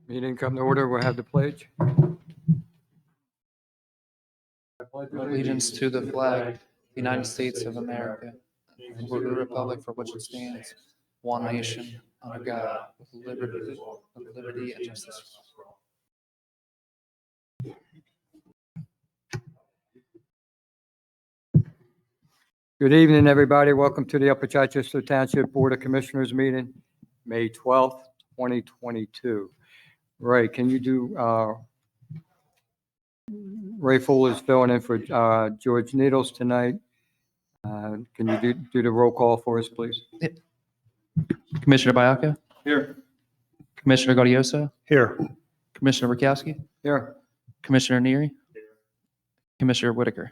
Meeting come to order. We'll have the pledge. Allegiance to the flag, of the United States of America, and to the republic for which it stands, one nation, under God, with liberty and justice for all. Good evening, everybody. Welcome to the Upper Chichester Township Board of Commissioners meeting, May 12th, 2022. Ray, can you do, Ray Full is filling in for George Needles tonight. Can you do the roll call for us, please? Commissioner Biyaku? Here. Commissioner Gardioso? Here. Commissioner Burkowski? Here. Commissioner Neary? Commissioner Whitaker?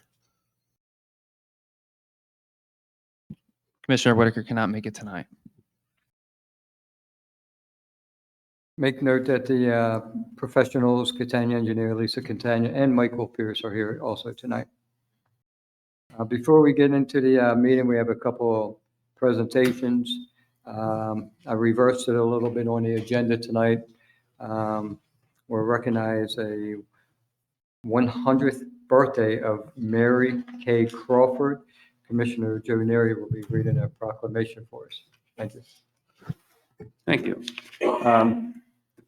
Commissioner Whitaker cannot make it tonight. Make note that the professionals, Catania engineer Lisa Catania and Michael Pierce are here also tonight. Before we get into the meeting, we have a couple of presentations. I reversed it a little bit on the agenda tonight. We'll recognize a 100th birthday of Mary K. Crawford. Commissioner Joe Biyaku will be reading a proclamation for us. Thank you. Thank you.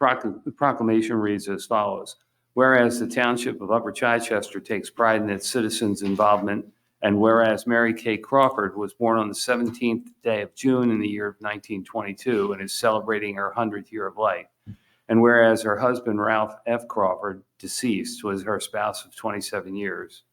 The proclamation reads as follows. Whereas the Township of Upper Chichester takes pride in its citizens' involvement, and whereas Mary K. Crawford was born on the 17th day of June in the year of 1922 and is celebrating her 100th year of life, and whereas her husband, Ralph F. Crawford, deceased, was her spouse of 27 years,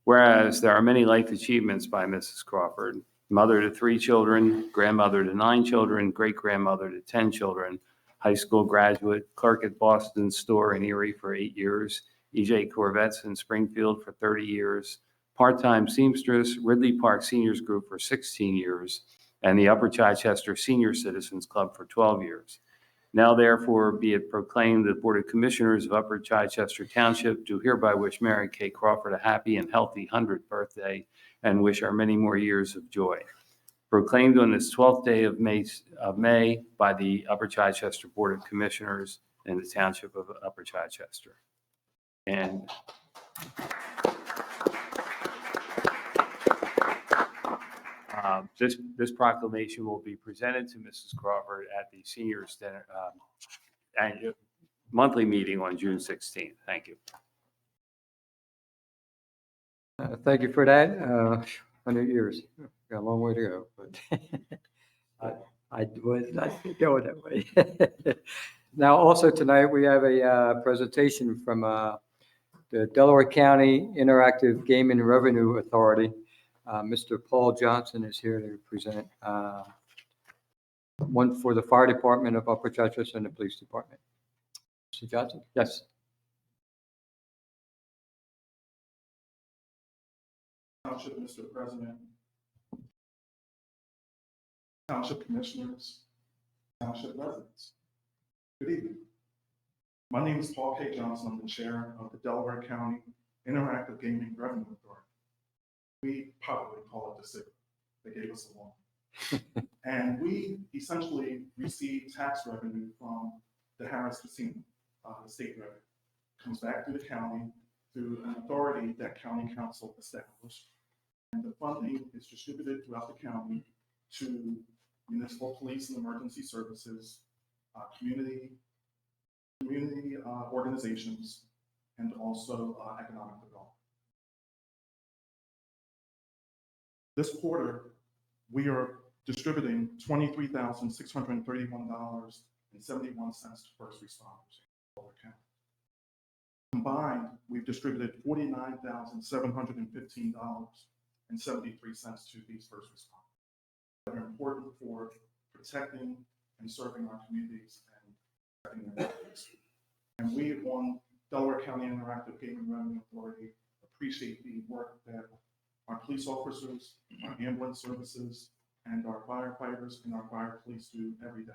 whereas there are many life achievements by Mrs. Crawford, mother to 3 children, grandmother to 9 children, great-grandmother to 10 children, high school graduate, clerk at Boston store in Erie for 8 years, EJ Corvettes in Springfield for 30 years, part-time seamstress, Ridley Park Seniors Group for 16 years, and the Upper Chichester Senior Citizens Club for 12 years. Now therefore be it proclaimed that the Board of Commissioners of Upper Chichester Township do hereby wish Mary K. Crawford a happy and healthy 100th birthday and wish her many more years of joy. Proclaimed on this 12th day of May by the Upper Chichester Board of Commissioners in the Township of Upper Chichester. And this proclamation will be presented to Mrs. Crawford at the seniors dinner, annual monthly meeting on June 16th. Thank you. Thank you for that. 100 years. Got a long way to go, but I was not going that way. Now, also tonight, we have a presentation from the Delaware County Interactive Gaming Revenue Authority. Mr. Paul Johnson is here to present one for the Fire Department of Upper Chichester and the Police Department. Mr. Johnson? Yes. Township, Mr. President, Township Commissioners, Township residents. Good evening. My name is Paul K. Johnson. I'm the chair of the Delaware County Interactive Gaming Revenue Authority. We probably call it the city. They gave us a loan. And we essentially receive tax revenue from the Harris Casino, the state revenue. Comes back to the county through an authority that county council established. And the funding is distributed throughout the county to municipal police and emergency services, community organizations, and also economic development. This quarter, we are distributing $23,631.71 to first responders in Delaware County. Combined, we've distributed $49,715.73 to these first responders that are important for protecting and serving our communities and protecting their lives. And we, on Delaware County Interactive Gaming Revenue Authority, appreciate the work that our police officers, our ambulance services, and our firefighters and our fire police do every day.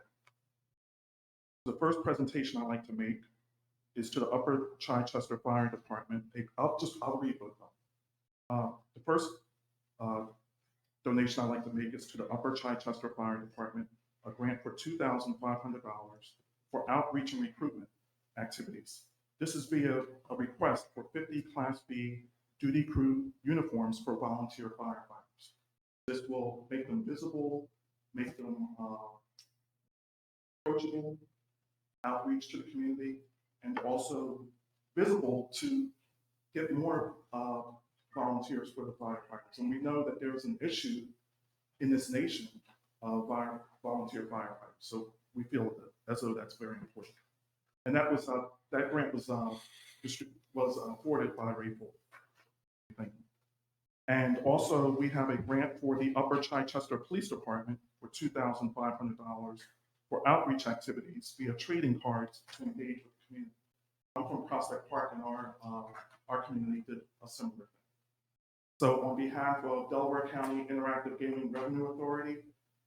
The first presentation I'd like to make is to the Upper Chichester Fire Department. I'll read both of them. The first donation I'd like to make is to the Upper Chichester Fire Department, a grant for $2,500 for outreach and recruitment activities. This is via a request for 50 Class B duty crew uniforms for volunteer firefighters. This will make them visible, make them approachable, outreach to the community, and also visible to get more volunteers for the firefighters. And we know that there's an issue in this nation of volunteer firefighters. So we feel that as though that's very important. And that was that grant was awarded by Rayful. Thank you. And also we have a grant for the Upper Chichester Police Department for $2,500 for outreach activities via trading cards to engage with the community. I'm from Prospect Park, and our community did a similar thing. So on behalf of Delaware County Interactive Gaming Revenue Authority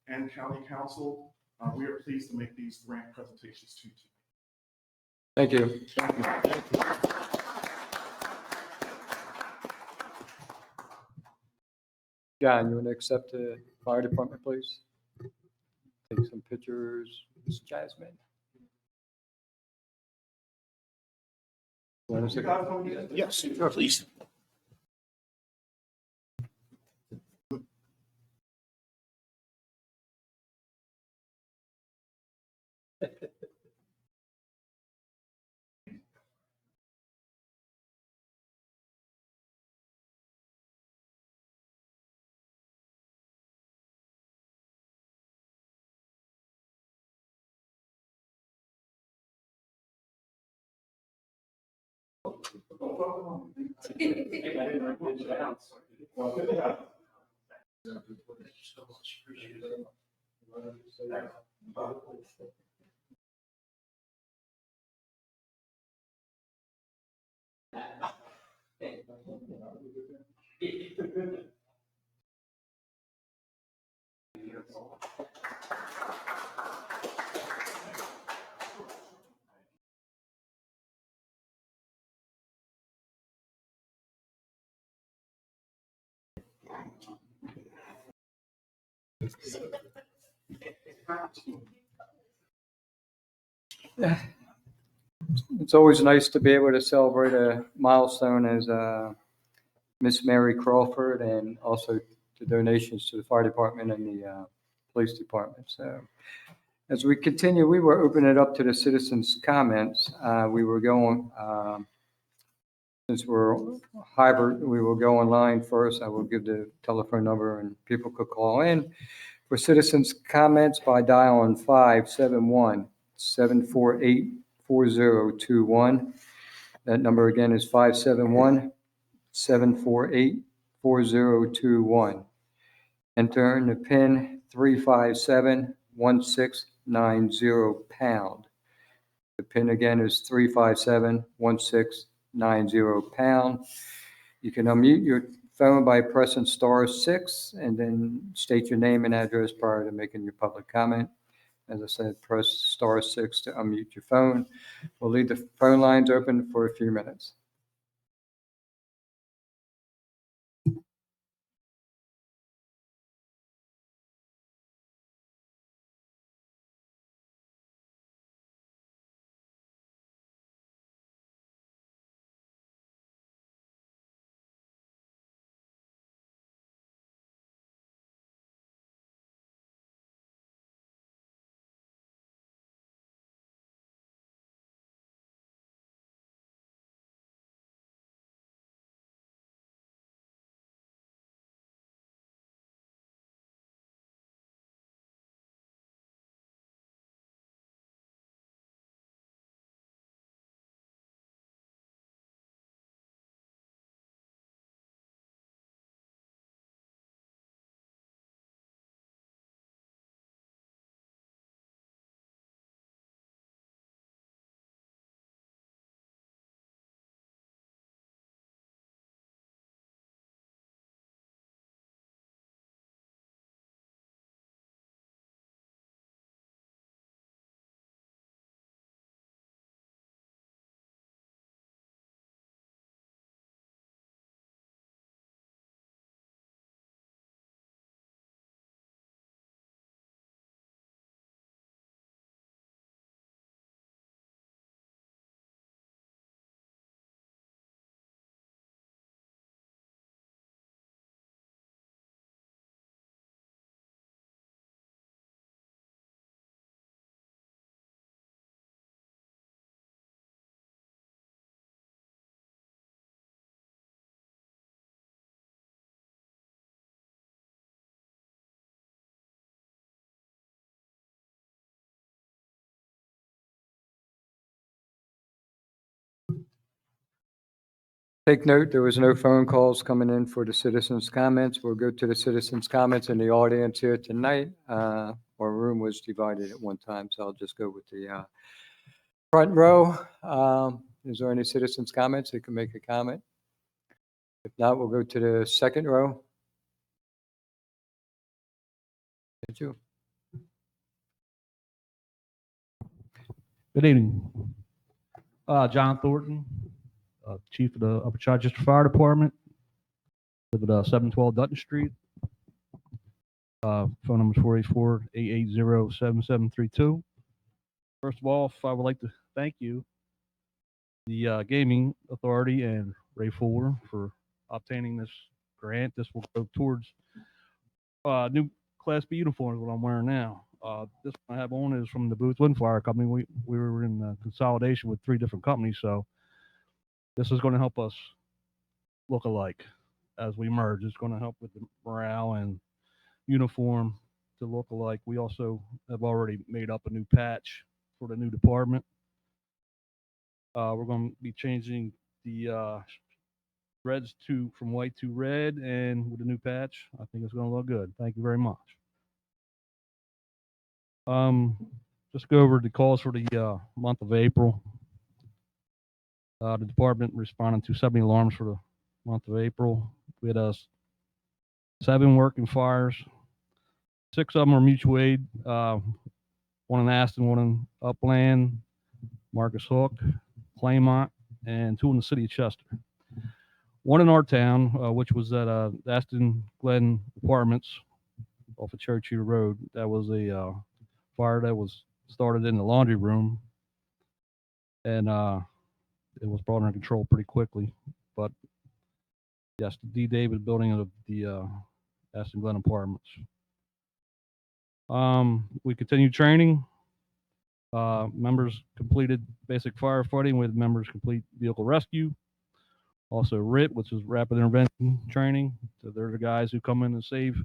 and County Council, we are pleased to make these grant presentations to you today. Thank you. John, you want to accept the fire department, please? Take some pictures. Miss Jasmine. Want to say- Yes, please. It's always nice to be able to celebrate a milestone as Miss Mary Crawford, and also the donations to the fire department and the police department. So as we continue, we will open it up to the citizens' comments. We were going, since we're hybrid, we will go online first. I will give the telephone number and people could call in for citizens' comments by dialing 571-748-4021. That number again is 571-748-4021. Enter in the PIN 357-1690#. The PIN again is 357-1690#. You can unmute your phone by pressing *6 and then state your name and address prior to making your public comment. As I said, press *6 to unmute your phone. We'll leave the phone lines open for a few minutes. Take note, there was no phone calls coming in for the citizens' comments. We'll go to the citizens' comments in the audience here tonight. Our room was divided at one time, so I'll just go with the front row. Is there any citizens' comments? You can make a comment. If not, we'll go to the second row. Did you? Good evening. John Thornton, Chief of the Upper Chichester Fire Department. Live at 712 Dutton Street. Phone number is 484-880-7732. First of all, I would like to thank you, the Gaming Authority and Ray Fuller, for obtaining this grant. This will go towards new Class B uniforms, what I'm wearing now. This one I have on is from the Booth Wind Fire Company. We were in consolidation with 3 different companies, so this is going to help us look alike as we merge. It's going to help with the morale and uniform to look alike. We also have already made up a new patch for the new department. We're going to be changing the reds from white to red, and with the new patch, I think it's going to look good. Thank you very much. Just go over the calls for the month of April. The department responded to 70 alarms for the month of April. We had 7 working fires. 6 of them are mutual aid. One in Aston, one in Upland, Marcus Hook, Claymont, and 2 in the city of Chester. One in our town, which was at Aston Glen Apartments off of Churchill Road. That was a fire that was started in the laundry room, and it was brought under control pretty quickly. But yes, the D. David building of the Aston Glen Apartments. We continued training. Members completed basic firefighting with members complete vehicle rescue. Also RIT, which is rapid intervention training. So they're the guys who come in and save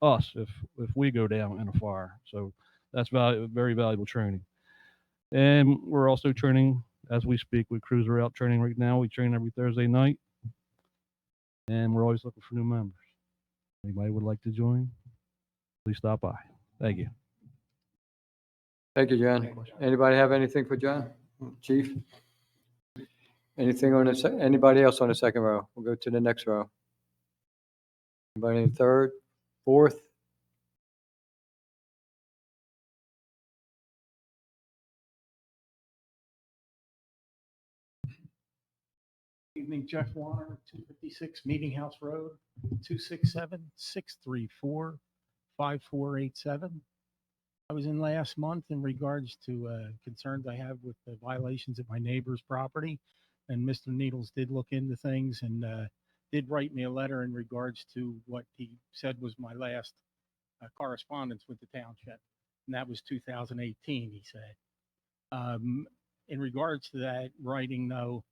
us if we go down in a fire. So that's very valuable training. And we're also training as we speak. We cruiser out training right now. We train every Thursday night, and we're always looking for new members. Anybody would like to join, please stop by. Thank you. Thank you, John. Anybody have anything for John? Chief? Anything on anybody else on the second row? We'll go to the next row. Anybody in third, fourth? Evening, Jeff Warner, 256 Meeting House Road, 267-634-5487. I was in last month in regards to concerns I have with the violations of my neighbor's property, and Mr. Needles did look into things and did write me a letter in regards to what he said was my last correspondence with the township, and that was 2018, he said. In regards to that writing, though,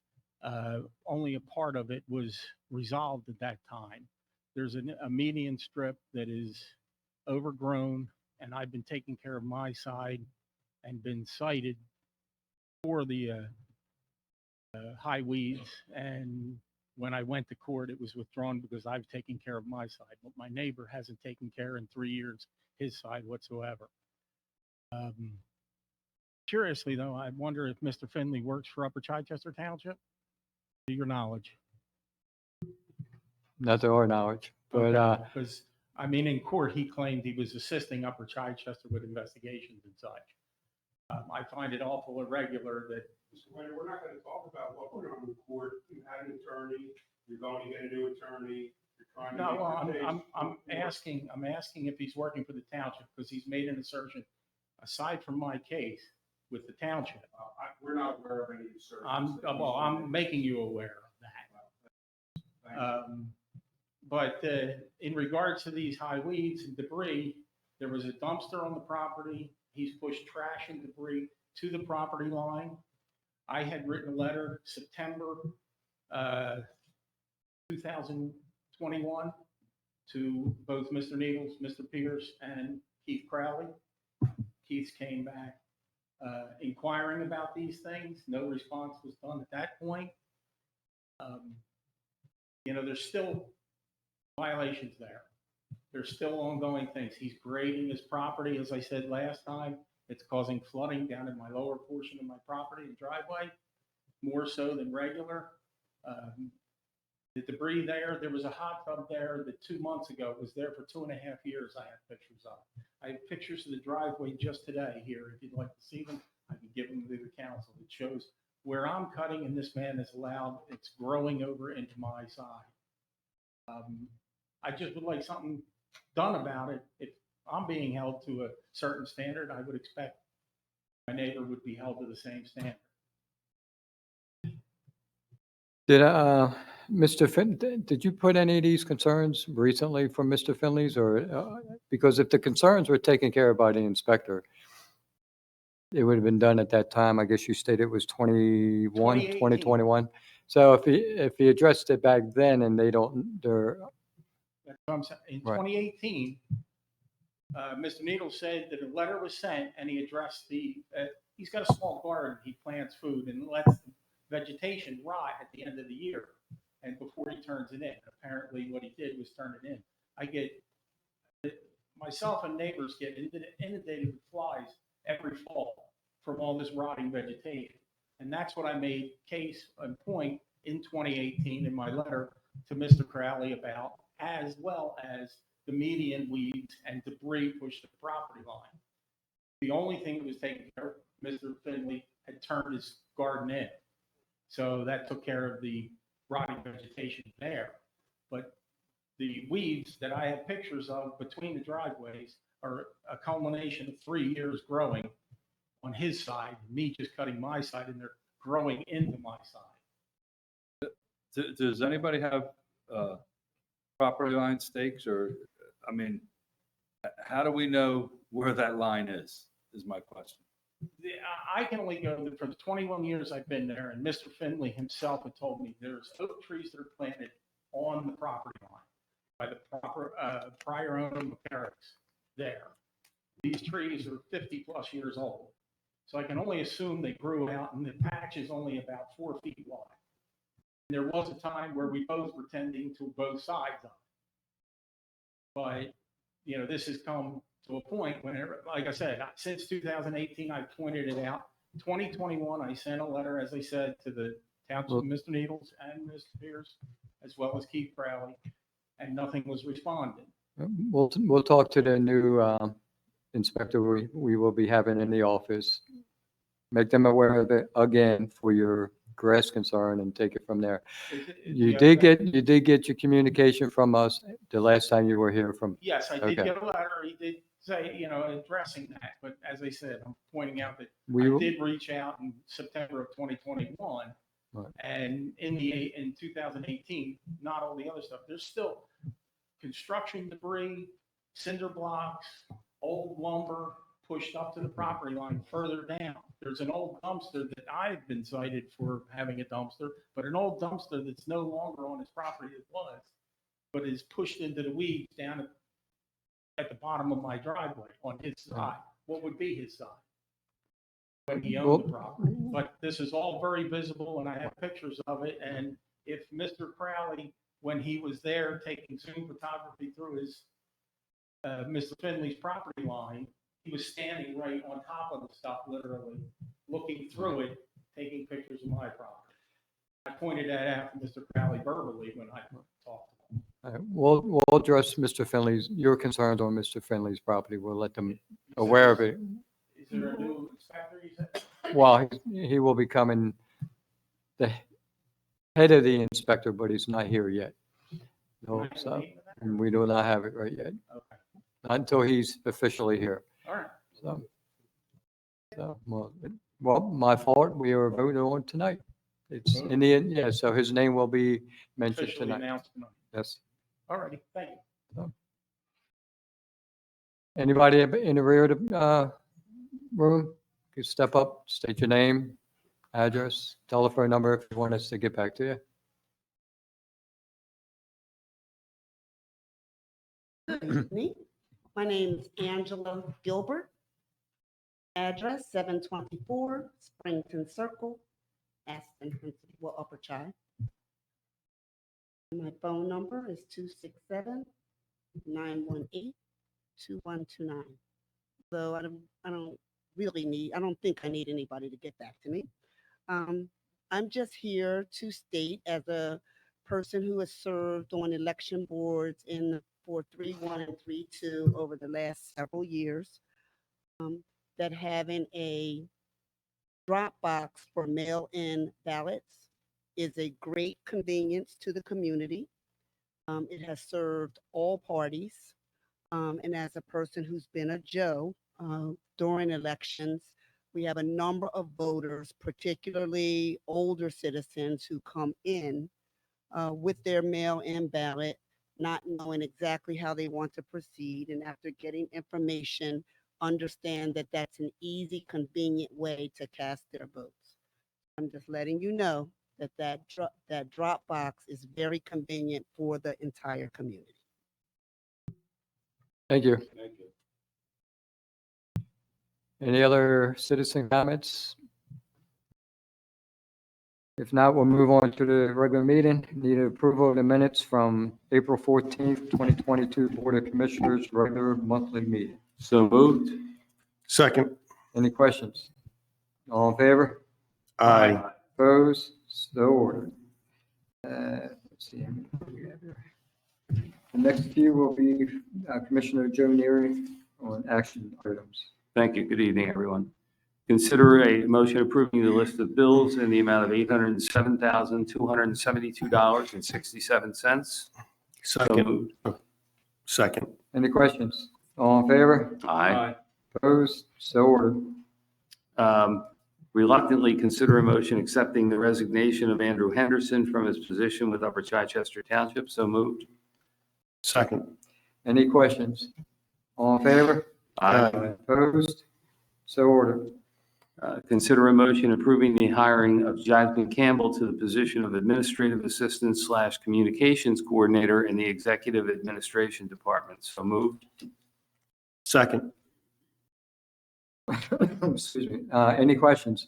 only a part of it was resolved at that time. There's a median strip that is overgrown, and I've been taking care of my side and been cited for the high weeds. And when I went to court, it was withdrawn because I've taken care of my side, but my neighbor hasn't taken care in 3 years, his side whatsoever. Curiously, though, I wonder if Mr. Finley works for Upper Chichester Township, to your knowledge. Not to our knowledge, but Because, I mean, in court, he claimed he was assisting Upper Chichester with investigations and such. I find it awful irregular that. Mr. Winter, we're not going to talk about what went on in court. You had an attorney, you're going to get a new attorney, you're trying to. No, make well, your case. I'm asking if he's working for the township, because he's made an assertion, aside from my case, with the township. We're not aware of any assertions. I'm making you aware of that. But in regards to these high weeds and debris, there was a dumpster on the property. He's pushed trash and debris to the property line. I had written a letter September 2021 to both Mr. Needles, Mr. Pierce, and Keith Crowley. Keith came back inquiring about these things. No response was done at that point. There's still violations there. There's still ongoing things. He's grading his property, as I said last time. It's causing flooding down in my lower portion of my property and driveway, more so than regular. The debris there was a hot tub there that 2 months ago was there for 2.5 years. I have pictures of. I have pictures of the driveway just today here. If you'd like to see them, I can give them to the council. It shows where I'm cutting and this man has allowed, it's growing over into my side. I just would like something done about it. If I'm being held to a certain standard, I would expect my neighbor would be held to the same standard. Did, Mr. did you put any of these concerns recently from Mr. Finley's or, because if the concerns were taken care of by the inspector, it would have been done at that time. I guess you stated it was 2021. So if he addressed it back then and they're, That's what I'm saying. In Right. 2018, Mr. Needle said that a letter was sent and he addressed he's got a small garden. He plants food and lets the vegetation rot at the end of the year and before he turns it in. Apparently what he did was turn it in. Myself and neighbors get inundated with flies every fall from all this rotting vegetation. And that's what I made case and point in 2018 in my letter to Mr. Crowley about, as well as the median weeds and debris pushed to the property line. The only thing that was taken care of, Mr. Finley had turned his garden in. So that took care of the rotting vegetation there. But the weeds that I have pictures of between the driveways are a culmination of 3 years growing on his side, me just cutting my side, and they're growing into my side. Does anybody have property line stakes or, I mean, how do we know where that line is my question. I can only go for the 21 years I've been there, and Mr. Finley himself had told me there's oak trees that are planted on the property line by the prior owner of Eric's there. These trees are 50 plus years old. So I can only assume they grew out, and the patch is only about 4 feet wide. And there was a time where we both were tending to both sides of it. But, this has come to a point whenever, like I said, since 2018, I pointed it out. 2021, I sent a letter, as I said, to the township, Mr. Needles and Mr. Pierce, as well as Keith Crowley, and nothing was responded. we'll talk to the new inspector we will be having in the office. Make them aware of it again for your grass concern and take it from there. You did get your communication from us the last time you were here from. Yes, I did Okay. get a letter. He did say, addressing that. But as I said, I'm pointing out that We I did reach out in September of 2021. Right. And in 2018, not all the other stuff. There's still construction debris, cinder blocks, old lumber pushed up to the property line further down. There's an old dumpster that I've been cited for having a dumpster, but an old dumpster that's no longer on his property it was, but is pushed into the weeds down at the bottom of my driveway on his side. What would be his side when he owned the property? But this is all very visible, and I have pictures of it. And if Mr. Crowley, when he was there taking Zoom photography through his Mr. Finley's property line, he was standing right on top of the stuff, literally looking through it, taking pictures of my property. I pointed that out to Mr. Crowley verbally when I talked to him. All right, we'll address your concerns on Mr. Finley's property. We'll let them aware of it. Is there a new inspector, you said? Well, he will be coming, the head of the inspector, but he's not here yet. No, so, and we do not have it right yet. Okay. Not until he's officially here. All right. So, well, my fault. We are voting on tonight. It's in the end, yeah, so his name will be mentioned Officially tonight. announced tonight. Yes. All righty, thank you. Anybody in the rear of the room? You step up, state your name, address, telephone number if you want us to get back to you. Good evening. My name is Angela Gilbert. Address 724 Springton Circle, Aspen, Upper Chi. My phone number is 267-918-2129. So I don't I don't think I need anybody to get back to me. I'm just here to state, as a person who has served on election boards for 3-1 and 3-2 over the last several years, that having a drop box for mail-in ballots is a great convenience to the community. It has served all parties. And as a person who's been a Joe during elections, we have a number of voters, particularly older citizens, who come in with their mail-in ballot, not knowing exactly how they want to proceed. And after getting information, understand that that's an easy, convenient way to cast their votes. I'm just letting you know that that drop box is very convenient for the entire community. Thank you. Any other citizen comments? If not, we'll move on to the regular meeting. Need approval of the minutes from April 14th, 2022 Board of Commissioners regular monthly meeting. So moved. Second. Any questions? All in favor? Aye. Opposed? So ordered. Let's see. How many do we have here? The next few will be Commissioner Joe Neary on action items. Thank you. Good evening, everyone. Consider a motion approving the list of bills in the amount of $807,272.67. Second. Second. Any questions? All in favor? Aye. Opposed? So ordered. Reluctantly consider a motion accepting the resignation of Andrew Henderson from his position with Upper Chichester Township. So moved. Second. Any questions? All in favor? Aye. Opposed? So ordered. Consider a motion approving the hiring of Jacqueline Campbell to the position of Administrative Assistant / Communications Coordinator in the Executive Administration Department. So moved. Second. Excuse me. Any questions?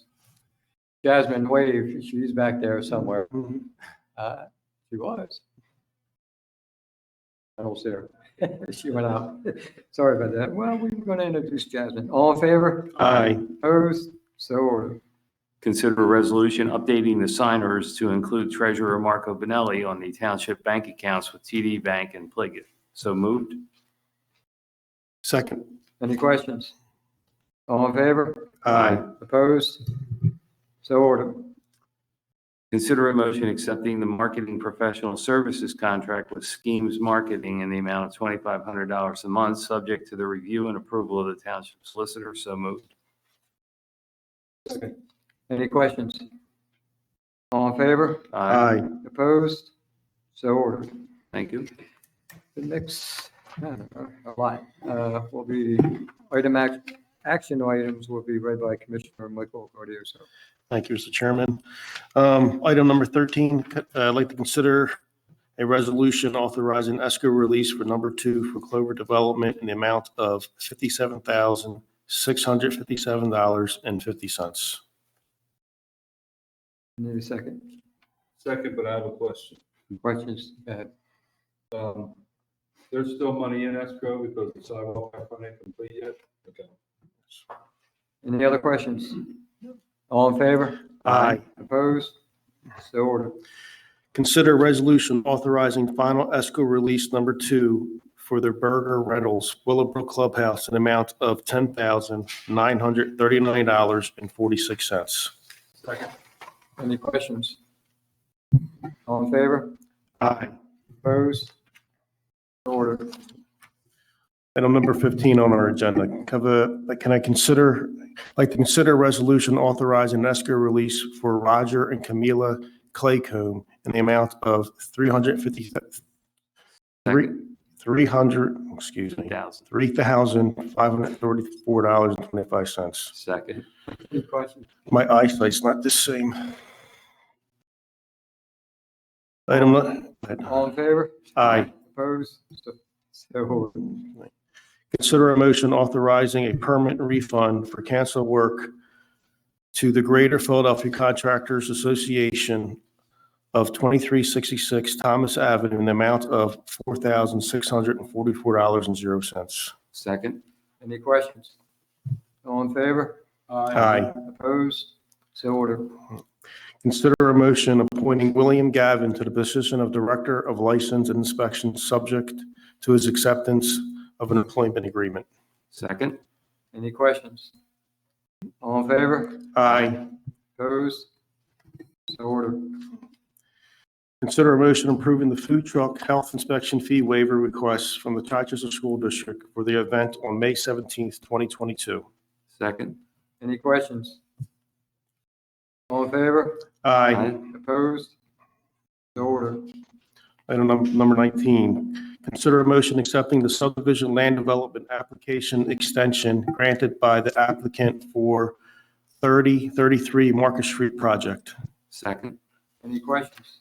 Jasmine, wave. She's back there somewhere. She was. I don't see her. She went out. Sorry about that. Well, we were going to introduce Jasmine. All in favor? Aye. Opposed? So ordered. Consider a resolution updating the signers to include Treasurer Marco Bonelli on the township bank accounts with TD Bank and Pliget. So moved. Second. Any questions? All in favor? Aye. Opposed? So ordered. Consider a motion accepting the marketing professional services contract with Schemes Marketing in the amount of $2,500 a month, subject to the review and approval of the township solicitor. So moved. Any questions? All in favor? Aye. Opposed? So ordered. Thank you. The next, a lot, will be action items will be read by Commissioner Michael Gardioso. Thank you, Mr. Chairman. Item number 13, I'd like to consider a resolution authorizing escrow release for number 2 for Clover Development in the amount of $57,657.50. Need a second? Second, but I have a question. Questions? Go ahead. There's still money in escrow because the sidewalk ain't complete yet? Okay. Any other questions? All in favor? Aye. Opposed? So ordered. Consider resolution authorizing final escrow release number 2 for the Burger Rentals Willowbrook Clubhouse in the amount of $10,939.46. Second. Any questions? All in favor? Aye. Opposed? So ordered. Item number 15 on our agenda. Can I consider a resolution authorizing escrow release for Roger and Camila Claycomb in the amount of $3,534.25. Second. Any questions? My eyesight's not the same. Item, All in favor? aye. Opposed? So ordered. Consider a motion authorizing a permanent refund for canceled work to the Greater Philadelphia Contractors Association of 2366 Thomas Avenue in the amount of $4,644.00. Second. Any questions? All in favor? Aye. Opposed? So ordered. Consider a motion appointing William Gavin to the position of Director of License and Inspection, subject to his acceptance of an employment agreement. Second. Any questions? All in favor? Aye. Opposed? So ordered. Consider a motion approving the food truck health inspection fee waiver request from the Chichester School District for the event on May 17th, 2022. Second. Any questions? All in favor? Aye. Opposed? So ordered. Item number 19, consider a motion accepting the subdivision land development application extension granted by the applicant for 3033 Market Street project. Second. Any questions?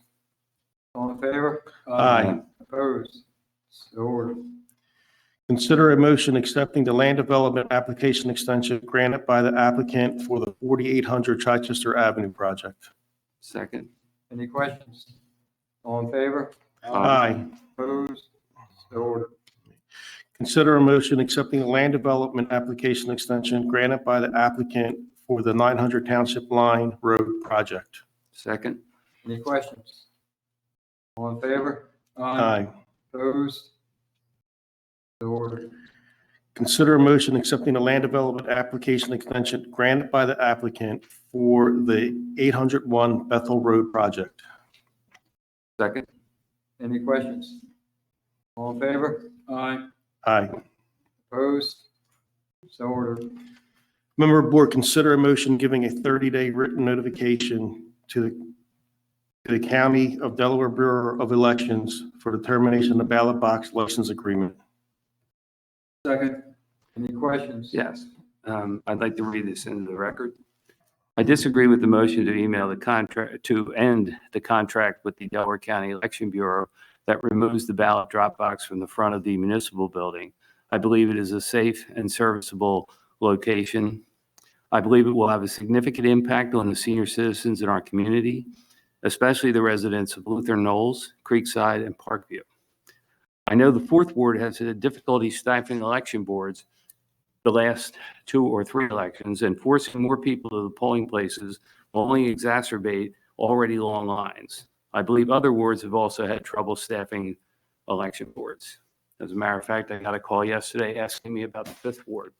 All in favor? Aye. Opposed? So ordered. Consider a motion accepting the land development application extension granted by the applicant for the 4800 Chichester Avenue project. Second. Any questions? All in favor? Aye. Opposed? So ordered. Consider a motion accepting the land development application extension granted by the applicant for the 900 Township Line Road project. Second. Any questions? All in favor? Aye. Opposed? So ordered. Consider a motion accepting the land development application extension granted by the applicant for the 801 Bethel Road project. Second. Any questions? All in favor? Aye. Aye. Opposed? So ordered. Member Board, consider a motion giving a 30-day written notification to the County of Delaware Bureau of Elections for determination of the ballot box license agreement. Second. Any questions? Yes. I'd like to read this into the record. I disagree with the motion to email the contract, to end the contract with the Delaware County Election Bureau that removes the ballot drop box from the front of the municipal building. I believe it is a safe and serviceable location. I believe it will have a significant impact on the senior citizens in our community, especially the residents of Luther Knolls, Creekside, and Parkview. I know the Fourth Ward has had difficulty staffing election boards the last 2 or 3 elections, and forcing more people to the polling places will only exacerbate already long lines. I believe other wards have also had trouble staffing election boards. As a matter of fact, I got a call yesterday asking me about the Fifth Ward.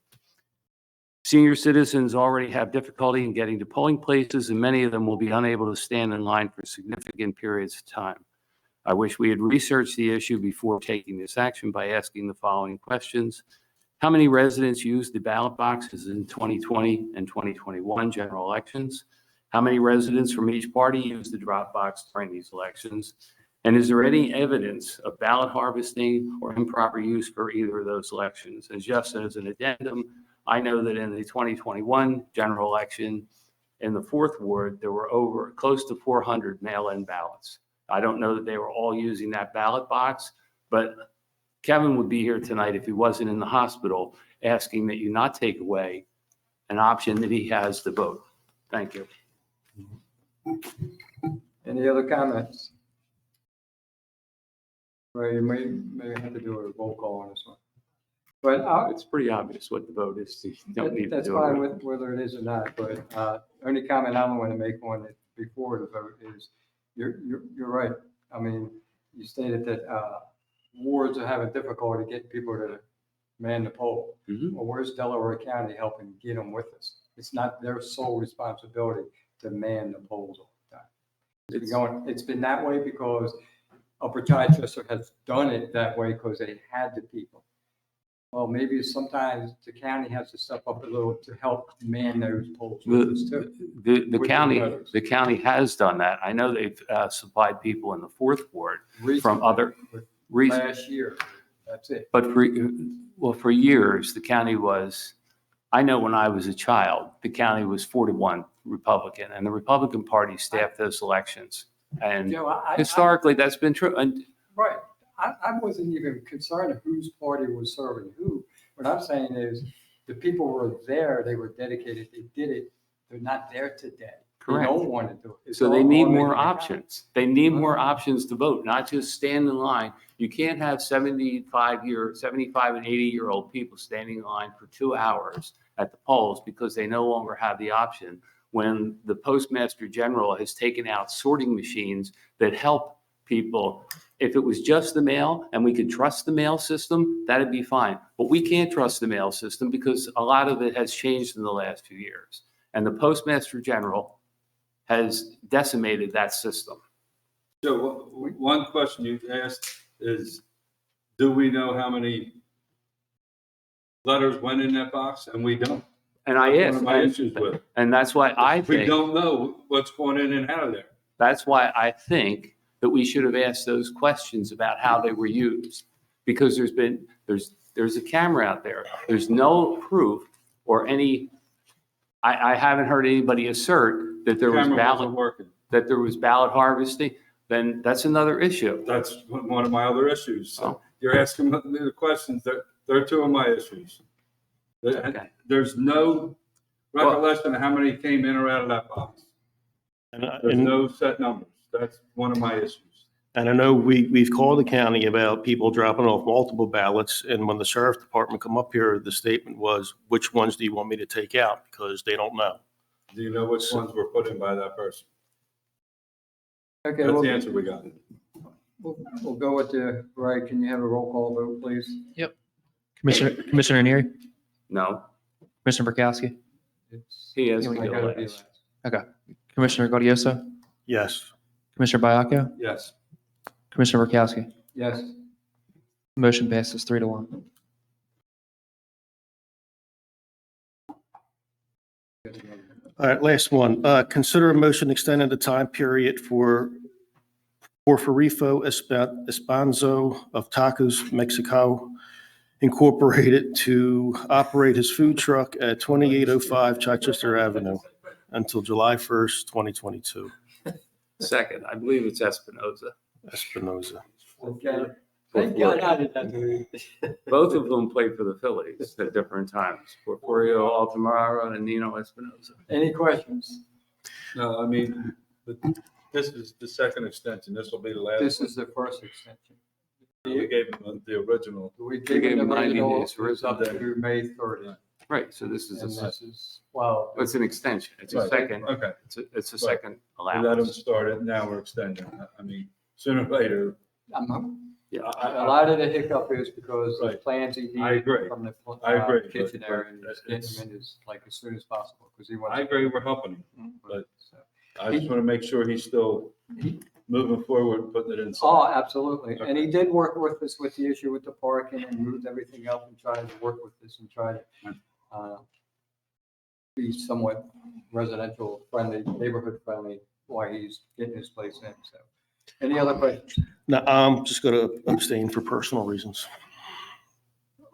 Senior citizens already have difficulty in getting to polling places, and many of them will be unable to stand in line for significant periods of time. I wish we had researched the issue before taking this action by asking the following questions. How many residents used the ballot boxes in 2020 and 2021 general elections? How many residents from each party used the drop box during these elections? And is there any evidence of ballot harvesting or improper use for either of those elections? And just as an addendum, I know that in the 2021 general election in the Fourth Ward, there were close to 400 mail-in ballots. I don't know that they were all using that ballot box, but Kevin would be here tonight if he wasn't in the hospital asking that you not take away an option that he has to vote. Thank you. Any other comments? Well, you may have to do a roll call on this one. But It's pretty obvious what the vote is. So you don't need to that's do fine it. with whether it is or not, but only comment I want to make on it before the vote is, you're right. I mean, you stated that wards are having difficulty getting people to man the poll. Mhm. Well, where's Delaware County helping get them with us? It's not their sole responsibility to man the polls all the time. It's been that way because Upper Chichester has done it that way because they had the people. Well, maybe sometimes the county has to step up a little to help man those polls with us too. The With county has done that. I know they've supplied people in the Fourth Ward from other reasons. Last year, that's it. But for years, the county was, I know when I was a child, the county was 4-1 Republican, and the Republican Party staffed those elections. And Joe, historically, that's been true. And right. I wasn't even concerned whose party was serving who. What I'm saying is the people were there, they were dedicated, they did it. They're not there today. They Correct. don't want to do it. It's So they all need in more the county. options. They need more options to vote, not just stand in line. You can't have 75 and 80-year-old people standing in line for 2 hours at the polls because they no longer have the option when the Postmaster General has taken out sorting machines that help people. If it was just the mail and we could trust the mail system, that'd be fine. But we can't trust the mail system because a lot of it has changed in the last few years. And the Postmaster General has decimated that system. So one question you asked is, do we know how many letters went in that box? And we don't. And I That's asked, one of my issues with it. and that's why I We think, don't know what's going in and out of there. that's why I think that we should have asked those questions about how they were used. Because there's a camera out there. There's no proof or any, I haven't heard anybody assert that there was Camera wasn't working. ballot harvesting. Then that's another issue. That's one of my other issues. So Oh. you're asking me the questions, they're two of my issues. Okay. There's no recollection of how many came in or out of that box. There's no set numbers. That's one of my issues. And I know we've called the county about people dropping off multiple ballots, and when the sheriff's department come up here, the statement was, which ones do you want me to take out? Because they don't know. Do you know which ones were put in by that person? Okay, That's we'll, the answer we got. we'll go with the, right, can you have a roll call vote, please? Commissioner Neary, No, Commissioner Burkowski, he has. I to go gotta be last. last. Commissioner Gardioso, Yes. Commissioner Biacco, Yes. Commissioner Burkowski. Yes. Motion passes 3-1. All right, last one. Consider a motion extending the time period for Porfirio Espanzo of Tacos Mexico Incorporated to operate his food truck at 2805 Chichester Avenue until July 1st, 2022. Second, I believe it's Espinoza. Espinoza. Okay. Thank God I did that. Both of them played for the Phillies at different times. Porfirio Altamara and Nino Espinoza. Any questions? No, I mean, this is the second extension. This will be the last. This is the first extension. We gave him the original. We gave gave him them 90 original, days, it was up to May 30th. Right, so this is And a, this is, well, it's an extension. It's a Right. second, Okay. it's a second We let him allowance. start it. Now we're extending. I mean, sooner or later. Yeah, a lot of the hiccup is because the Right. plans he I needed agree. from the I agree, but- kitchen area, and but just getting it's- them in as, like, as soon as possible, because he wants. I agree, we're helping him. but- So- I just want to make sure he's still moving forward, putting it Oh, inside. absolutely. And he did work with us with the issue with the parking and moved everything up and tried to work with this and try to be somewhat residential friendly, neighborhood friendly while he's getting his place in. So, any other questions? No, I'm just going to abstain for personal reasons.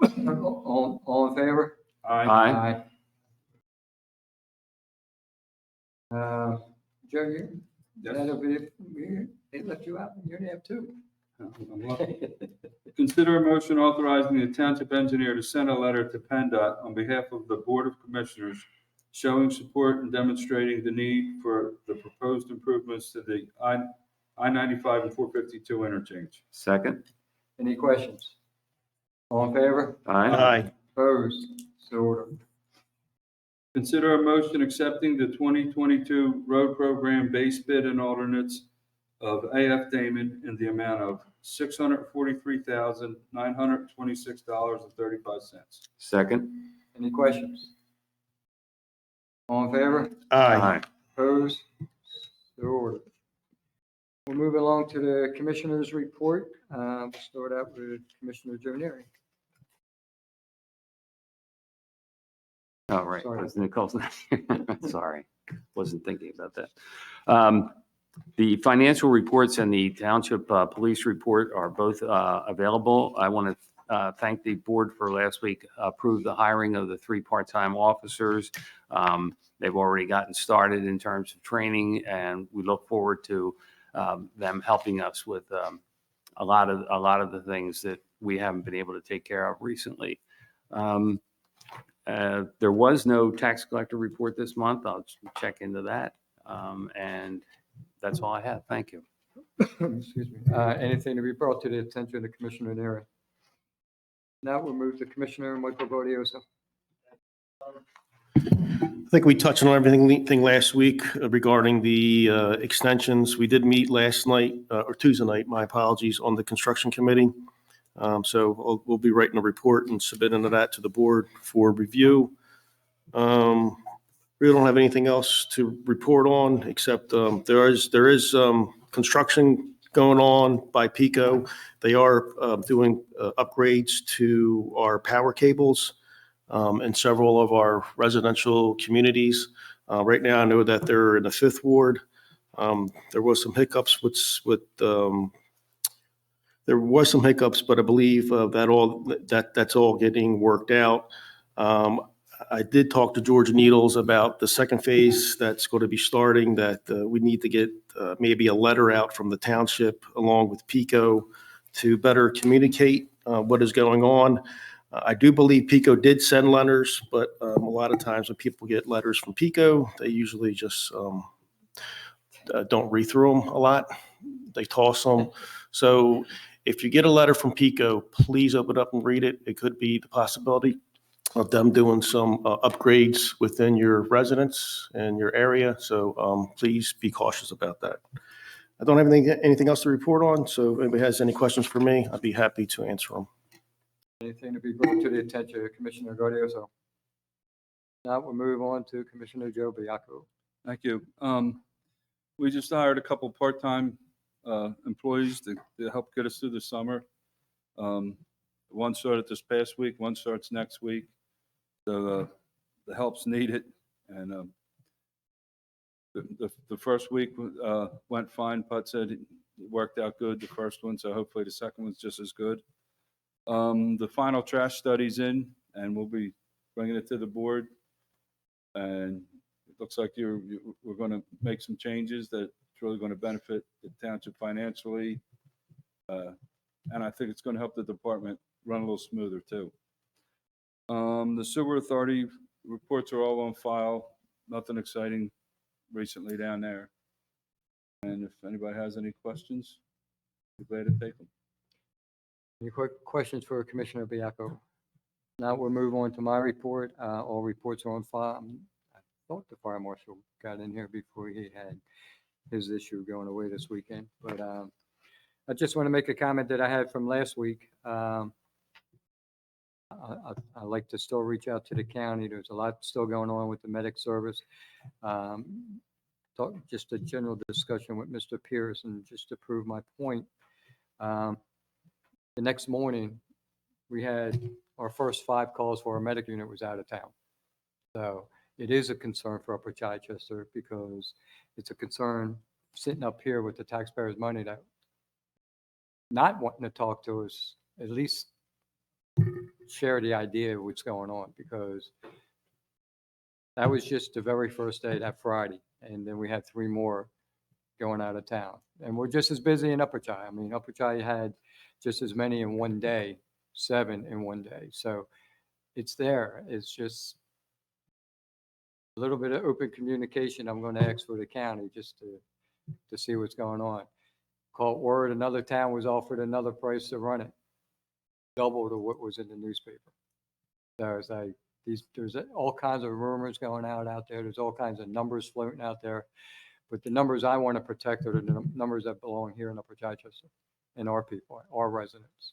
All in favor? Aye. Joe, you, Yes. they left you out. You only have two. Consider a motion authorizing the township engineer to send a letter to PennDOT on behalf of the Board of Commissioners showing support and demonstrating the need for the proposed improvements to the I-95 and 452 interchange. Second? Any questions? All in favor? Aye. Opposed? So ordered. Consider a motion accepting the 2022 road program base bid and alternates of AF Damon in the amount of $643,926.35. Second? Any questions? All in favor? Aye. Opposed? So ordered. We'll move along to the commissioner's report. We'll start out with Commissioner Joe Neary. Oh, right, Sorry. because Nicole's not here. Sorry, wasn't thinking about that. The financial reports and the township police report are both available. I want to thank the board for last week approved the hiring of the 3 part-time officers. They've already gotten started in terms of training, and we look forward to them helping us with a lot of the things that we haven't been able to take care of recently. There was no tax collector report this month. I'll check into that. And that's all I have. Thank you. Excuse me. Anything to be brought to the attention of the Commissioner in the area? Now we'll move to Commissioner Michael Gardioso. I think we touched on everything last week regarding the extensions. We did meet last night, or Tuesday night, my apologies, on the construction committee. So we'll be writing a report and submitting that to the board for review. We don't have anything else to report on, except there is construction going on by Pico. They are doing upgrades to our power cables in several of our residential communities. Right now, I know that they're in the 5th Ward. There was some hiccups but I believe that's all getting worked out. I did talk to Georgia Needles about the second phase that's going to be starting, that we need to get maybe a letter out from the township along with Pico to better communicate what is going on. I do believe Pico did send letters, but a lot of times when people get letters from Pico, they usually just don't read through them a lot. They toss them. So if you get a letter from Pico, please open up and read it. It could be the possibility of them doing some upgrades within your residence and your area. So please be cautious about that. I don't have anything else to report on. So if anybody has any questions for me, I'd be happy to answer them. Anything to be brought to the attention of Commissioner Gardioso? Now we'll move on to Commissioner Joe Biyaku. Thank you. We just hired a couple part-time employees to help get us through the summer. One started this past week, one starts next week. So the help's needed. And the first week went fine. Put said it worked out good, the first one, so hopefully the second one's just as good. The final trash study's in, and we'll be bringing it to the board. And it looks like we're going to make some changes that's really going to benefit the township financially. And I think it's going to help the department run a little smoother too. The sewer authority reports are all on file. Nothing exciting recently down there. And if anybody has any questions, I'd be glad to take them. Any quick questions for Commissioner Biyaku? Now we'll move on to my report. All reports are on file. I thought the fire marshal got in here before he had his issue going away this weekend. But I just want to make a comment that I had from last week. I like to still reach out to the county. There's a lot still going on with the medic service. Just a general discussion with Mr. Pierce, and just to prove my point. The next morning, we had our first 5 calls for our medic unit was out of town. So it is a concern for Upper Chichester, because it's a concern sitting up here with the taxpayers' money that not wanting to talk to us, at least share the idea of what's going on, because that was just the very first day, that Friday. And then we had 3 more going out of town. And we're just as busy in Upper Chi. I mean, Upper Chi had just as many in one day, 7 in one day. So it's there. It's just a little bit of open communication. I'm going to ask for the county just to see what's going on. Caught word another town was offered another price to run it, double to what was in the newspaper. So it's like there's all kinds of rumors going out there. There's all kinds of numbers floating out there. But the numbers I want to protect are the numbers that belong here in Upper Chichester and our people, our residents.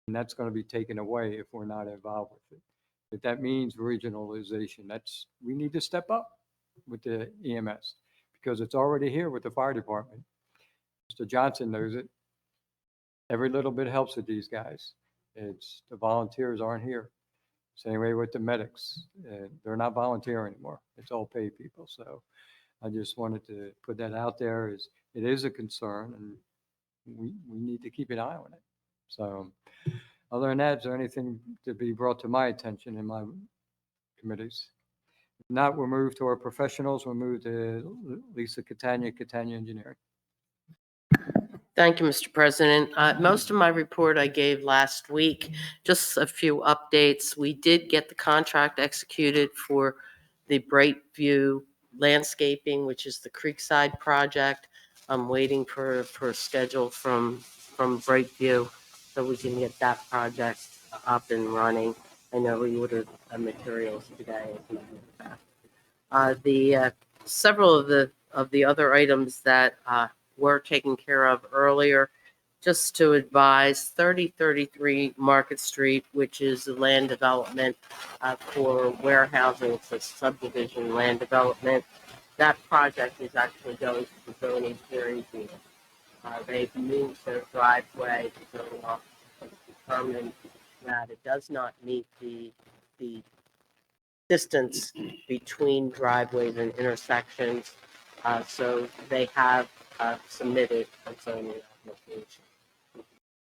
And that's going to be taken away if we're not involved with it. If that means regionalization, we need to step up with the EMS, because it's already here with the fire department. Mr. Johnson knows it. Every little bit helps with these guys. It's the volunteers aren't here. Same way with the medics. They're not volunteer anymore. It's all paid people. So I just wanted to put that out there. It is a concern, and we need to keep an eye on it. So other than that, is there anything to be brought to my attention in my committees? If not, we'll move to our professionals. We'll move to Lisa Catania Engineering. Thank you, Mr. President. Most of my report I gave last week, just a few updates. We did get the contract executed for the Brightview landscaping, which is the Creekside project. I'm waiting for a schedule from Brightview so we can get that project up and running. I know we ordered materials today. As a matter of fact. Several of the other items that were taken care of earlier, just to advise, 3033 Market Street, which is the land development for warehousing. It's a subdivision land development. That project is actually going to the zoning hearing board. They've moved their driveway to zoning office, determined that it does not meet the distance between driveways and intersections. So they have submitted a zoning application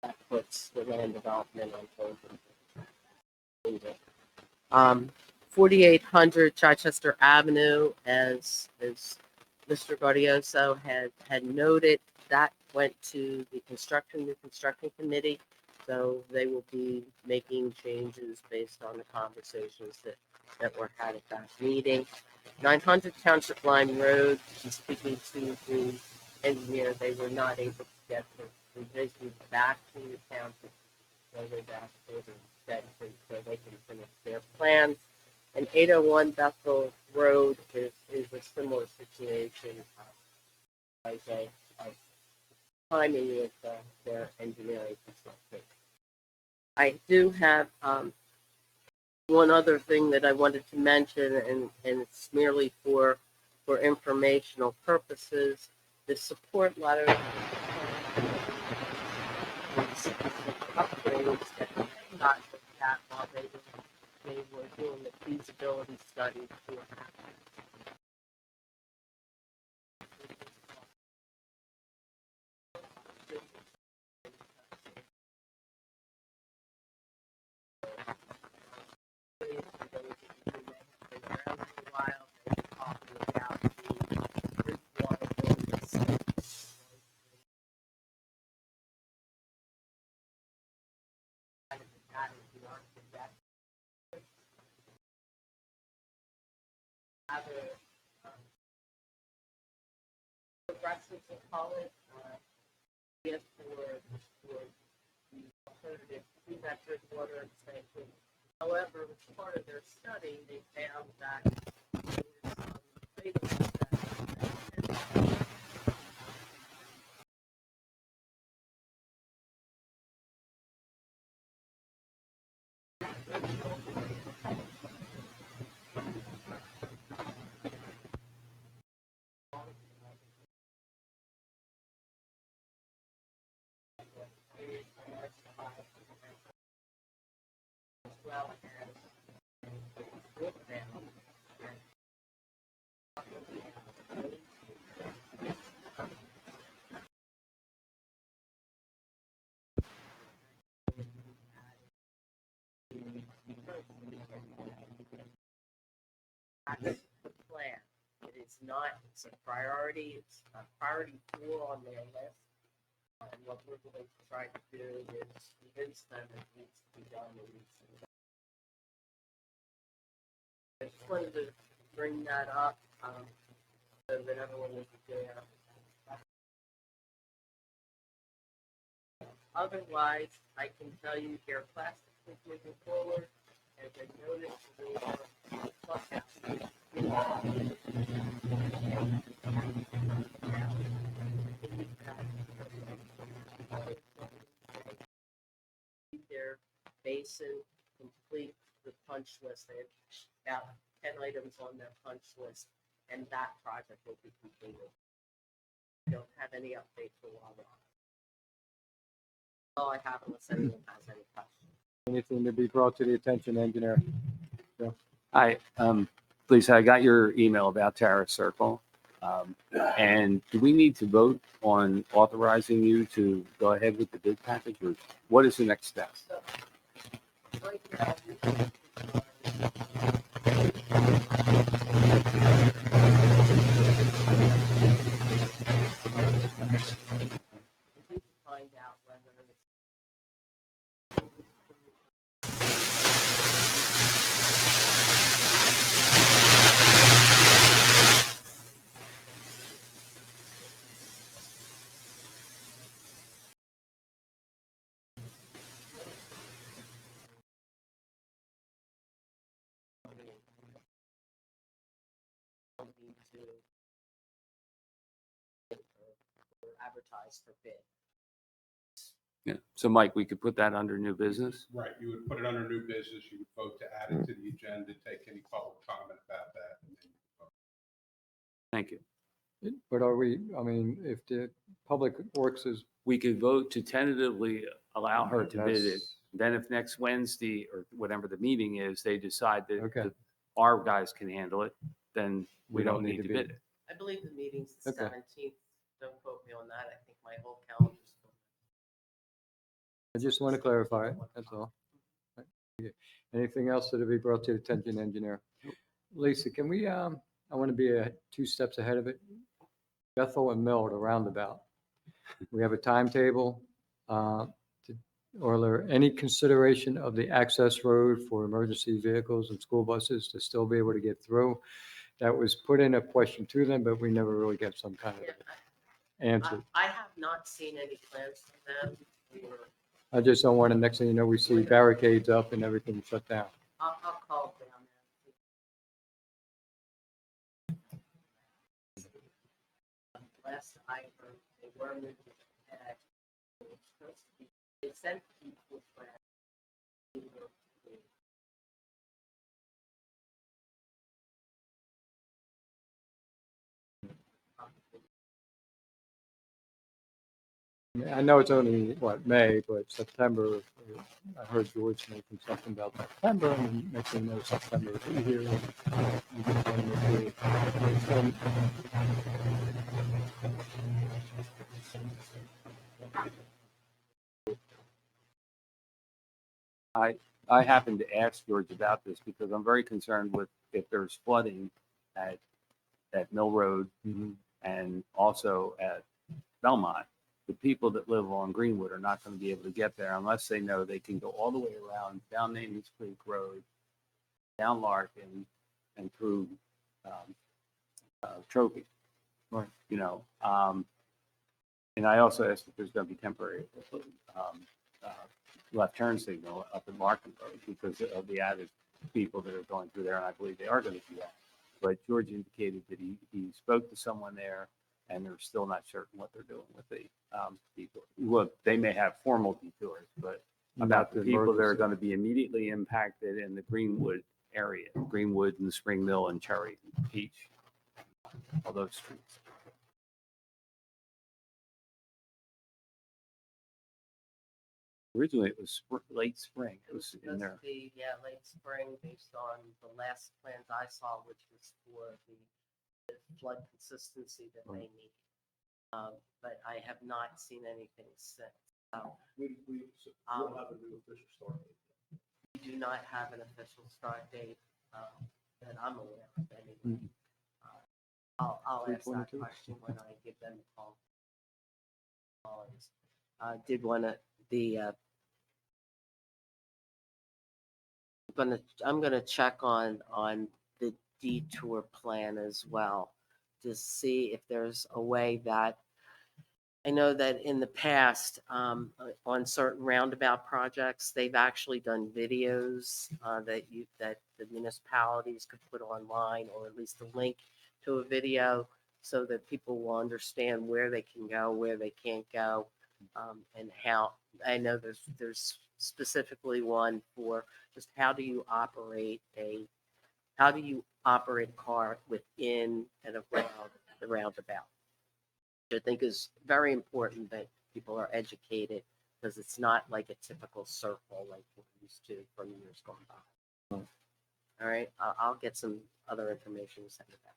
that puts the land development on hold. 4800 Chichester Avenue, as Mr. Gardioso had noted, that went to the new construction committee. So they will be making changes based on the conversations that were had at that meeting. 900 Township Line Road, speaking to the engineer, they were not able to get the revisions back to the township. So they've asked for the extension so they can finish their plans. And 801 Bethel Road is a similar situation. As a timing with their engineering construction. I do have one other thing that I wanted to mention, and it's merely for informational purposes. The support letter upgrades that they got looked at while they were doing the feasibility study for progressive to call it, yes, for the alternative two-metric water expansion. However, as part of their study, they found that there were some trade-offs as well as with them. That's the plan. It is not, it's a priority, it's a priority 4 on their list. And what we're going to try to do is convince them it needs to be done. I just wanted to bring that up so that everyone is aware. Otherwise, I can tell you their plastics is moving forward. As I noticed, the their basin complete the punch list. They have about 10 items on their punch list, and that project will be completed. I don't have any updates for a while. All I have unless anyone has any questions. Anything to be brought to the attention, engineer? Lisa, I got your email about Terrace Circle. And do we need to vote on authorizing you to go ahead with the bid package, or what is the next step? Right now, find out whether it's need to or advertise for bid. Yeah. So Mike, we could put that under new business? Right, you would put it under new business, you would vote to add it to the agenda, take any public comment about that. And then you vote. Thank you. But are we, I mean, if the Public Works is, We could vote to tentatively allow her to bid it. That's- Then if next Wednesday or whatever the meeting is, they decide that Okay. our guys can handle it, then we don't need to bid it. I believe the meeting's the Okay. 17th. Don't quote me on that. I think my whole calendar's full. I just want to clarify it, that's all. Okay. Anything else that will be brought to the attention, engineer? Lisa, can we, I want to be 2 steps ahead of it. Bethel and Mill, the roundabout. We have a timetable. Or are there any consideration of the access road for emergency vehicles and school buses to still be able to get through? That was put in a question to them, but we never really got some kind of Yeah, answer. I have not seen any plans from them. Or I just don't want to, next thing you know, we see barricades up and everything shut down. I'll call down there. Last I heard, they were moving ahead. It was supposed to be- They sent people back. I know it's only, what, May, but September, I heard George making something about September, and next thing you know, September will be here. I happened to ask George about this because I'm very concerned with if there's flooding at Mill Road and also at Belmont. The people that live on Greenwood are not going to be able to get there unless they know they can go all the way around down Namens Creek Road, down Larkin, and through Trophy. Right. You know, and I also asked if there's going to be temporary left turn signal up in Larkin Road because of the added people that are going through there, and I believe they are going to do that. But George indicated that he spoke to someone there, and they're still not certain what they're doing with the people. Look, they may have formal detours, but about the people that are going to be immediately impacted in the Greenwood area, Greenwood and the Spring Mill and Cherry Peach, all those streets. Originally, it was late spring. It was in supposed there. to be, yeah, late spring based on the last plans I saw, which was for the flood consistency that they need. But I have not seen anything since. So, We'll have a new official start date. we do not have an official start date that I'm aware of anyway. I'll ask that 3/22. question when I give them a call. Did want to, I'm gonna check on the detour plan as well to see if there's a way that, I know that in the past, on certain roundabout projects, they've actually done videos that the municipalities could put online, or at least a link to a video so that people will understand where they can go, where they can't go, and how. I know there's specifically one for just how do you operate a car within and around the roundabout. I think is very important that people are educated, because it's not like a typical circle like we're used to from years gone by. All right, I'll get some other information to send it back.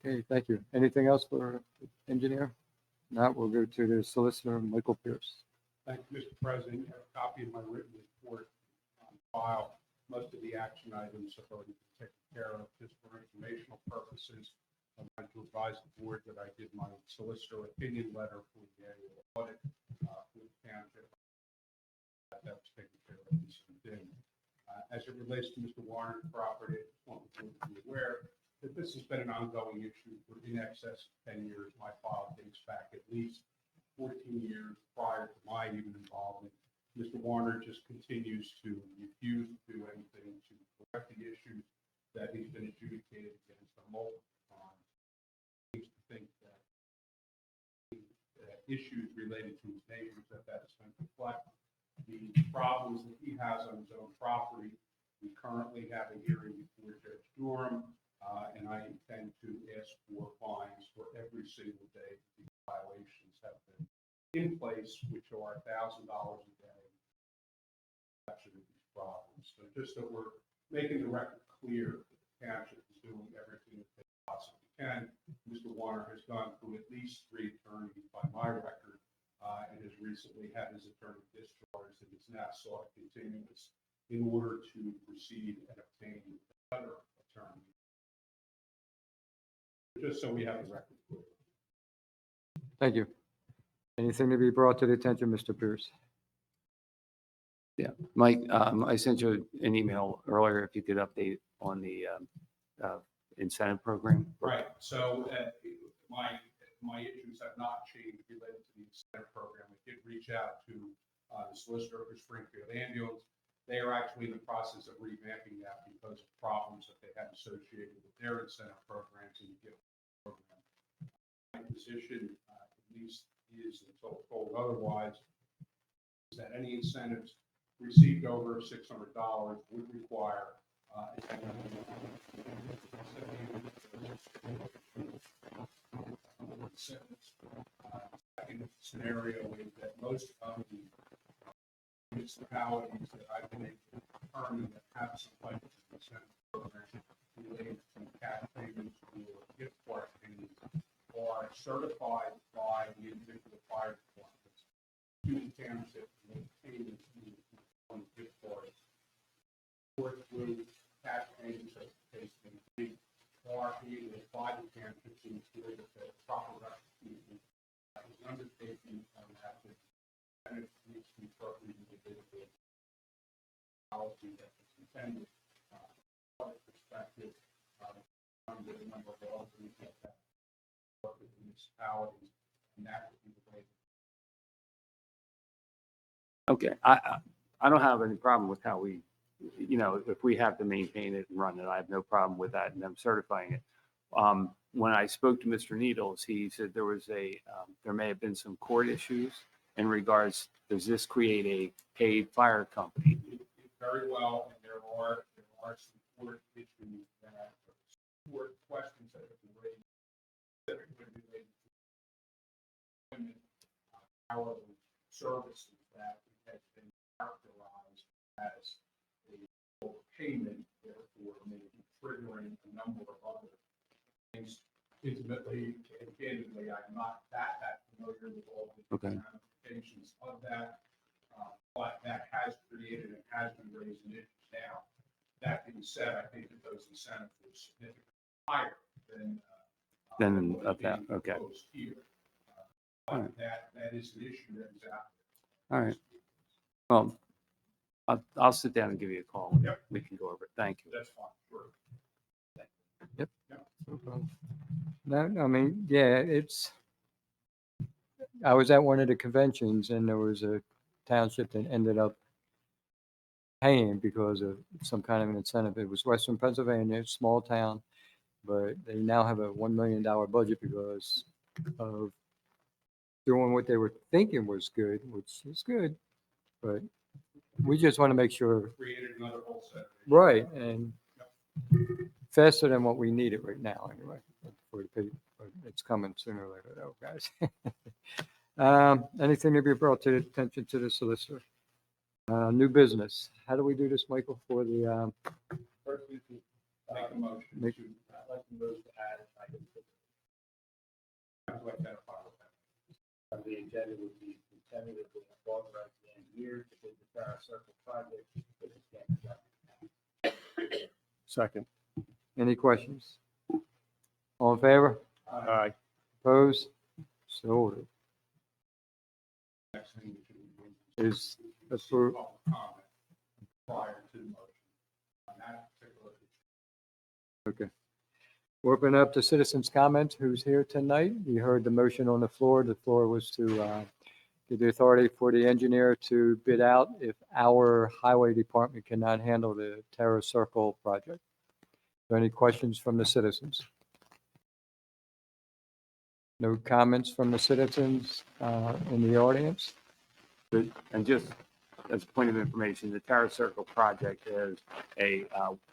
Okay, thank you. Anything else for engineer? Not, we'll go to the solicitor, Michael Pierce. Thank you, Mr. President. You have a copy of my written report on file. Most of the action items have already been taken care of. Just for informational purposes, I'd like to advise the board that I did my solicitor opinion letter for the annual audit for the township. That was taken care of and sent in. As it relates to Mr. Warren's property, I just want the board to be aware that this has been an ongoing issue for in excess of 10 years. My file dates back at least 14 years prior to my even involvement. Mr. Warner just continues to refuse to do anything to correct the issues. that he's been adjudicated against on multiple times. Seems to think that issues related to his neighbors that is going to reflect the problems that he has on his own property. We currently have a hearing before Judge Durham, and I intend to ask for fines for every single day these violations have been in place, which are $1,000 a day. These problems. So just that we're making the record clear that the township is doing everything that they possibly can. Mr. Warner has gone through at least 3 attorneys by my record, and has recently had his attorney discharged and is now sought a continuance in order to proceed and obtain another attorney. Just so we have the record clear. Thank you. Anything to be brought to the attention, Mr. Pierce? Yeah, Mike, I sent you an email earlier if you could update on the incentive program. Right, so my issues have not changed related to the incentive program. I did reach out to the solicitor for Springfield Ambulance. They are actually in the process of revamping that because of problems that they have associated with their incentive programs and the gift program. My position, at least is until told otherwise, is that any incentives received over $600 would require second scenario is that most of the municipalities that I've been able to determine that have some type of incentive program related to cash payments or gift card payments are certified by the individual fire departments to the township to make payments on gift cards or through cash payments as the case may be, or being by the township to ensure that the proper restitution is undertaken and that the benefit needs to be appropriate individual policy that is intended from the perspective under the number of laws we get that work with municipalities, and that would be the way. Okay, I don't have any problem with how we, if we have to maintain it and run it, I have no problem with that and them certifying it. When I spoke to Mr. Needles, he said there was there may have been some court issues in regards, does this create a paid fire company? Very well, and there are some court issues that court questions that have been raised that are related to employment, hourly services that has been characterized as a overpayment, therefore maybe triggering a number of other things. Intimately and candidly, I'm not that familiar with all the ramifications of that, but that has created and has been raising issues now. That being said, I think that those incentives were significantly higher than that. Okay. Here. All right. That is an issue that is out All right. Well, I'll sit down and give you a call. And Yep. we can go over it. Thank you. there. That's fine, sure. Yep. Yep. No problem. No, I mean, yeah, I was at one of the conventions and there was a township that ended up paying because of some kind of an incentive. It was Western Pennsylvania, small town, but they now have a $1 million budget because of doing what they were thinking was good, which is good, but we just want to make sure, Created another whole set. right, and faster than what we need it right now, anyway. For the people, but it's coming sooner or later, though, guys. Anything to be brought to the attention to the solicitor? New business. How do we do this, Michael, for the, First, we can make a motion Make- to, I'd like to move to add an item to identify with that. The agenda would be intended to authorize the engineer to bid the Farrow Circle project with the standard. Second. any questions? All in favor? Aye. Opposed? So ordered. Next thing we should be doing Is approved. public comment prior to the motion on that particular issue. Okay. We'll open up to citizens' comment. Who's here tonight? You heard the motion on the floor. The floor was to give the authority for the engineer to bid out if our highway department cannot handle the Terra Circle project. there any questions from the citizens? No comments from the citizens in the audience? And just as a point of information, the Terrace Circle project is a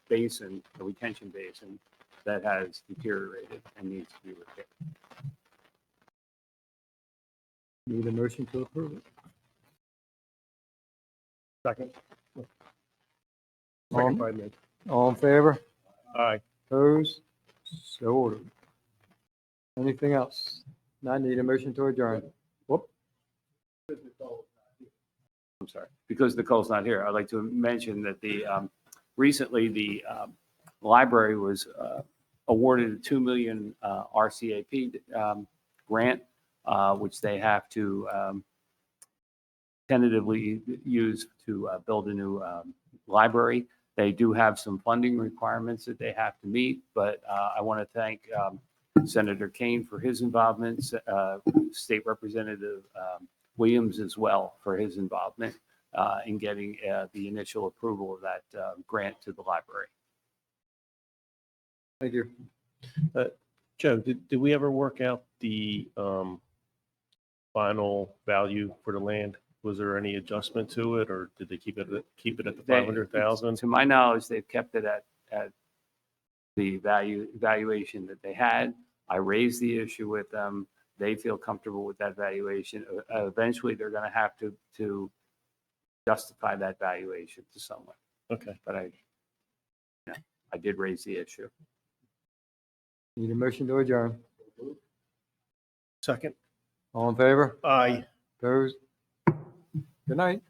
basin, a retention basin that has deteriorated and needs to be repaired. Need a motion to approve it? Second. All- Second by me. All in favor? Aye. Opposed? So ordered. Anything else? Not need a motion to adjourn. Whoop. I'm sorry, because Nicole's not here, I'd like to mention that recently the library was awarded a $2 million RCAP grant, which they have to tentatively use to build a new library. They do have some funding requirements that they have to meet, but I want to thank Senator Kane for his involvement, State Representative Williams as well for his involvement in getting the initial approval of that grant to the library. Thank you. Joe, did we ever work out the final value for the land? Was there any adjustment to it, or did they keep it at the 500,000? To my knowledge, they've kept it at the valuation that they had. I raised the issue with them. They feel comfortable with that valuation. Eventually, they're going to have to justify that valuation to someone. Okay. But I did raise the issue. Need a motion to adjourn. Second. All in favor? Aye. Opposed? Good night.